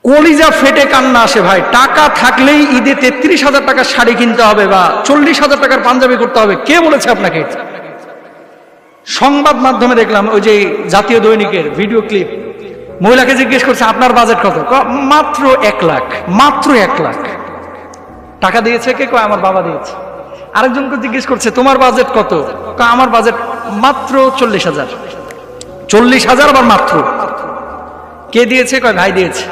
কলিজা ফেটে কান্না আসে ভাই। টাকা থাকলেই ঈদে ৩৩,০০০ টাকার শাড়ি কিনতে হবে বা ৪০,০০০ টাকার পাঞ্জাবি করতে হবে, কে বলেছে আপনাকে? সংবাদ মাধ্যমে দেখলাম ওই যে জাতীয় দৈনিকের ভিডিও ক্লিপ, মহিলাকে জিজ্ঞেস করছে আপনার বাজেট কত? মাত্র ১ লাখ। মাত্র ১ লাখ টাকা দিয়েছে কে? কয় আমার বাবা দিয়েছে। আরেকজনকে জিজ্ঞেস করছে তোমার বাজেট কত? আমার বাজেট মাত্র ৪০,০০০। ৪০,০০০ আবার মাত্র। কে দিয়েছে? কয় ভাই দিয়েছে।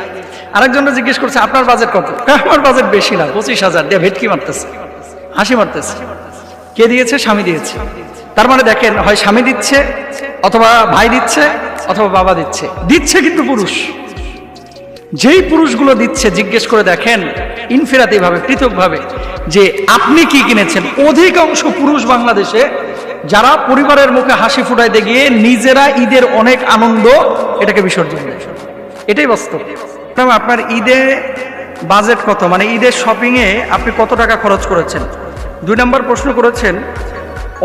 আরেকজনকে জিজ্ঞেস করছে আপনার বাজেট কত? আমার বাজেট বেশি না, ২৫,০০০ দিয়ে ভেটকি মারতেছে, হাসি মারতেছে। কে দিয়েছে? স্বামী দিয়েছে। তার মানে দেখেন, হয় স্বামী দিচ্ছে, অথবা ভাই দিচ্ছে, অথবা বাবা দিচ্ছে। দিচ্ছে কিন্তু পুরুষ। যেই পুরুষগুলো দিচ্ছে জিজ্ঞেস করে দেখেন ইনফিরাতি ভাবে, পৃথক ভাবে, যে আপনি কি কিনেছেন। অধিকাংশ পুরুষ বাংলাদেশে যারা পরিবারের মুখে হাসি ফুটাইতে গিয়ে নিজেরা ঈদের অনেক আনন্দ এটাকে বিসর্জন দেয়। এটাই বাস্তব। আপনার ঈদে বাজেট কত, মানে ঈদের শপিং এ আপনি কত টাকা খরচ করেছেন? ২ নম্বর প্রশ্ন করেছেন,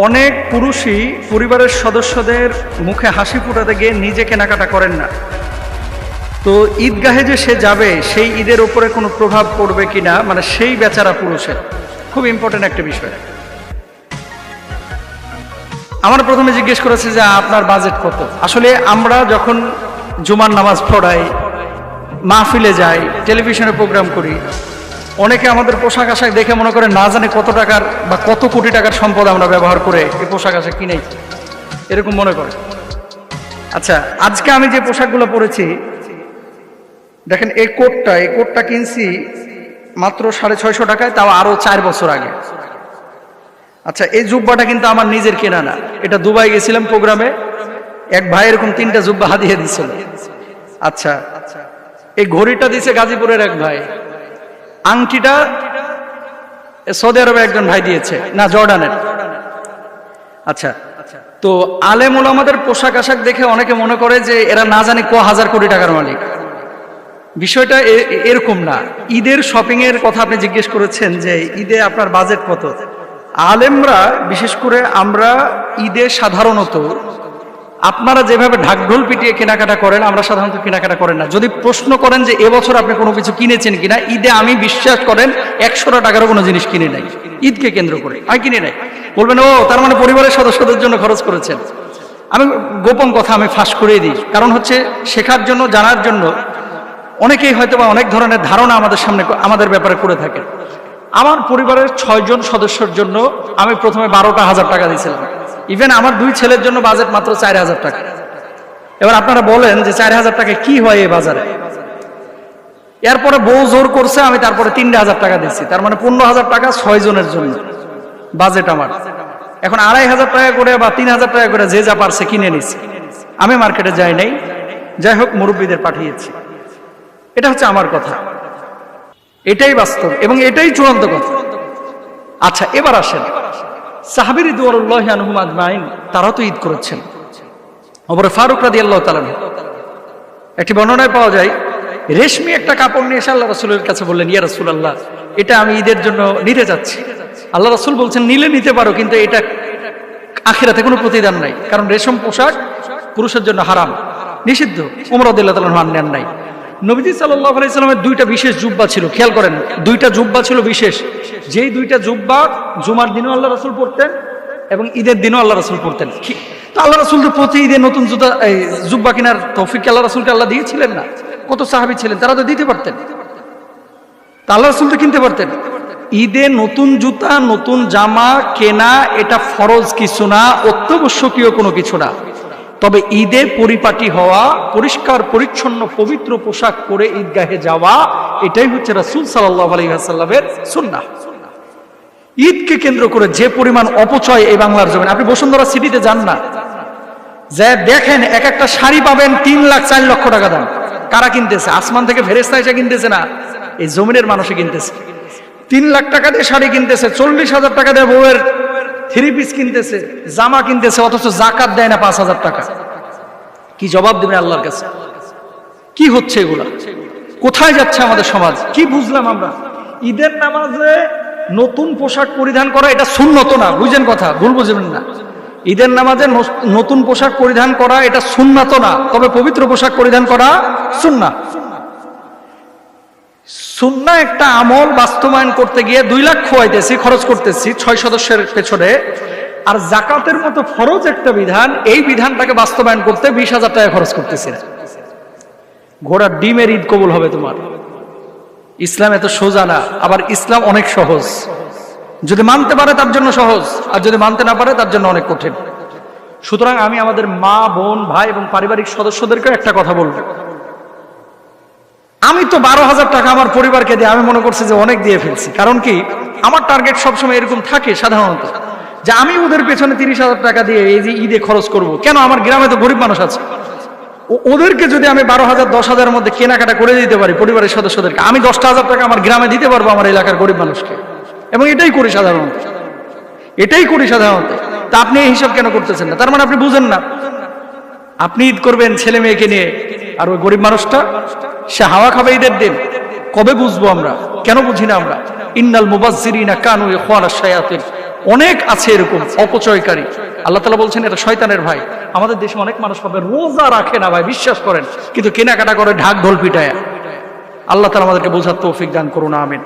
অনেক পুরুষই পরিবারের সদস্যদের মুখে হাসি ফুটাতে গিয়ে নিজে কেনাকাটা করেন না, তো ঈদগাহে যে সে যাবে সেই ঈদের উপরে কোনো প্রভাব পড়বে কিনা, মানে সেই বেচারা পুরুষের। খুব ইম্পর্টেন্ট একটা বিষয়। আমার প্রথমে জিজ্ঞেস করেছে যে আপনার বাজেট কত। আসলে আমরা যখন জুমার নামাজ পড়াই, মাহফিলে যাই, টেলিভিশনে প্রোগ্রাম করি, অনেকে আমাদের পোশাক আশাক দেখে মনে করে না জানে কত টাকার বা কত কোটি টাকার সম্পদ আমরা ব্যবহার করে এই পোশাক আশাক কিনেই, এরকম মনে করে। আচ্ছা, আজকে আমি যে পোশাকগুলো পরেছি দেখেন, এই কোটটা কিনছি মাত্র ৬৫০ টাকায়, তাও আরো ৪ বছর আগে। আচ্ছা, এই জুব্বাটা কিন্তু আমার নিজের কেনা না, এটা দুবাই গেছিলাম প্রোগ্রামে, এক ভাই এরকম ৩টা জুব্বা হাতিয়ে দিছিল। আচ্ছা, এই ঘড়িটা দিছে গাজীপুরের এক ভাই, আংটিটা সৌদি আরবের একজন ভাই দিয়েছে, না জর্ডানের। আচ্ছা, তো আলেম ওলামাদের পোশাক আশাক দেখে অনেকে মনে করে যে এরা না জানি ক হাজার কোটি টাকার মালিক। বিষয়টা এরকম না। ঈদের শপিং এর কথা আপনি জিজ্ঞেস করেছেন যে ঈদে আপনার বাজেট কত। আলেমরা, বিশেষ করে আমরা ঈদে সাধারণত আপনারা যেভাবে ঢাকঢোল পিটিয়ে কেনাকাটা করেন, আমরা সাধারণত কেনাকাটা করেন না। যদি প্রশ্ন করেন যে এবছর আপনি কোনো কিছু কিনেছেন কিনা, ঈদে আমি বিশ্বাস করেন ১০০ টাকারও কোনো জিনিস কিনে নাই ঈদকে কেন্দ্র করে, আমি কিনে নাই। বলবেন ও তার মানে পরিবারের সদস্যদের জন্য খরচ করেছেন। আমি গোপন কথা আমি ফাঁস করিয়ে দিই, কারণ হচ্ছে শেখার জন্য, জানার জন্য। অনেকেই হয়তো বা অনেক ধরনের ধারণা আমাদের সামনে আমাদের ব্যাপারে করে থাকেন। আমার পরিবারের ৬ জন সদস্যের জন্য আমি প্রথমে ১২,০০০ টাকা দিয়েছিলাম। ইভেন আমার ২ ছেলের জন্য বাজেট মাত্র ৪,০০০ টাকা। এবার আপনারা বলেন যে ৪,০০০ টাকা কি হয় এই বাজারে? এরপরে বউ জোর করছে, আমি তারপরে ৩,০০০ টাকা দিচ্ছি, তার মানে ১৫,০০০ টাকা ৬ জনের জন্য বাজেট আমার। এখন ২,৫০০ টাকা করে বা ৩,০০০ টাকা করে যে যা পারছে কিনে নিচ্ছে। আমি মার্কেটে যাই নাই, যাই হোক মুরব্বীদের পাঠিয়েছি। এটা হচ্ছে আমার কথা, এটাই বাস্তব এবং এটাই চূড়ান্ত কথা। আচ্ছা, এবার আসেন, সাহাবী রিদওয়ানুল্লাহি আনহুম আজমাইন তারাও তো ঈদ করেছেন। ওমর ফারুক রাদিয়াল্লাহু তাআলা একটি বর্ণনায় পাওয়া যায়, রেশমি একটা কাপড় নিয়ে এসে আল্লাহ রাসূলের কাছে বললেন, ইয়া রাসূলুল্লাহ, এটা আমি ঈদের জন্য নিতে যাচ্ছি। আল্লাহ রাসূল বলছেন, নিলে নিতে পারো, কিন্তু এটা আখিরাতে কোনো প্রতিদান নাই, কারণ রেশম পোশাক পুরুষের জন্য হারাম, নিষিদ্ধ। ওমর রাদিয়াল্লাহু তাআলা নেন নাই। নবীজি সাল্লাল্লাহু আলাইহি সাল্লামের ২টা বিশেষ জুব্বা ছিল, খেয়াল করেন, ২টা জুব্বা ছিল বিশেষ, যেই ২টা জুব্বা জুমার দিনও আল্লাহ রাসূল পরতেন এবং ঈদের দিনও আল্লাহ রাসূল পরতেন। তো আল্লাহ রাসূল তো প্রতি ঈদে নতুন জুব্বা কেনার তৌফিক আল্লাহ রাসূলকে আল্লাহ দিয়েছিলেন না? কত সাহাবী ছিলেন, তারা তো দিতে পারতেন, তা আল্লাহ রাসূল তো কিনতে পারতেন। ঈদে নতুন জুতা, নতুন জামা কেনা এটা ফরজ কিছু না, অত্যাবশ্যকীয় কোনো কিছু না। তবে ঈদে পরিপাটি হওয়া, পরিষ্কার পরিচ্ছন্ন পবিত্র পোশাক পরে ঈদগাহে যাওয়া, এটাই হচ্ছে রাসূল সাল্লাল্লাহু আলাইহি ওয়াসাল্লামের সুন্নাহ। ঈদকে কেন্দ্র করে যে পরিমাণ অপচয় এই বাংলার জমিনে, আপনি বসুন্ধরা সিটিতে যান না, যে দেখেন এক একটা শাড়ি পাবেন ৩ লাখ ৪ লক্ষ টাকা দাম। কারা কিনতেছে? আসমান থেকে ফেরেশতা এসে কিনতেছে না, এই জমিনের মানুষে কিনতেছে। ৩ লাখ টাকা দিয়ে শাড়ি কিনতেছে, ৪০,০০০ টাকা দিয়ে বউয়ের 3 পিস কিনতেছে, জামা কিনতেছে, অথচ যাকাত দেয় না ৫,০০০ টাকা। কি জবাব দেবেন আল্লাহর কাছে? কি হচ্ছে এগুলা? কোথায় যাচ্ছে আমাদের সমাজ? কি বুঝলাম আমরা? ঈদের নামাজে নতুন পোশাক পরিধান করা এটা সুন্নত না, বুঝেন কথা, ভুল বুঝবেন না। ঈদের নামাজে নতুন পোশাক পরিধান করা এটা সুন্নাত না, তবে পবিত্র পোশাক পরিধান করা সুন্নাহ। সুন্নাহ একটা আমল বাস্তবায়ন করতে গিয়ে 2 লাখ খোয়াইতেছি, খরচ করতেছি 6 সদস্যের পেছনে, আর জাকাতের মতো ফরজ একটা বিধান, এই বিধানটাকে বাস্তবায়ন করতে 20,000 টাকা খরচ করতেছি না। ঘোড়ার ডিমের ঈদ কবুল হবে তোমার। ইসলাম এত সোজা না, আবার ইসলাম অনেক সহজ। যদি মানতে পারে তার জন্য সহজ, আর যদি মানতে না পারে তার জন্য অনেক কঠিন। সুতরাং আমি আমাদের মা, বোন, ভাই এবং পারিবারিক সদস্যদেরকে একটা কথা বলবো, আমি তো 12,000 টাকা আমার পরিবারকে দিয়ে আমি মনে করছি যে অনেক দিয়ে ফেলছি। কারণ কি, আমার টার্গেট সবসময় এরকম থাকে সাধারণত, যে আমি ওদের পেছনে 30,000 টাকা দিয়ে এই যে ঈদে খরচ করব। কেন, আমার গ্রামে তো গরিব মানুষ আছে, ওদেরকে যদি আমি 12,000 10,000-এর মধ্যে কেনাকাটা করে দিতে পারি পরিবারের সদস্যদেরকে, আমি 10,000 টাকা আমার গ্রামে দিতে পারবো আমার এলাকার গরিব মানুষকে। এবং এটাই করি সাধারণত, এটাই করি সাধারণত। তা আপনি এই হিসাব কেন করতেছেন না? তার মানে আপনি বুঝেন না। আপনি ঈদ করবেন ছেলে মেয়েকে নিয়ে, আর ওই গরিব মানুষটা সে হাওয়া খাবে ঈদের দিন। কবে বুঝবো আমরা? কেন বুঝি না আমরা? ইন্নাল মুবাজ্জিরিনা কানু ইখওয়ানাশ শায়াতিন। অনেক আছে এরকম অপচয়কারী, আল্লাহ তাআলা বলছেন এটা শয়তানের ভাই। আমাদের দেশে অনেক মানুষ পাবে রোজা রাখে না ভাই, বিশ্বাস করেন, কিন্তু কেনাকাটা করে ঢাক ঢোল পিটায়। আল্লাহ তাআলা আমাদেরকে বোঝার তৌফিক দান করুন, আমিন।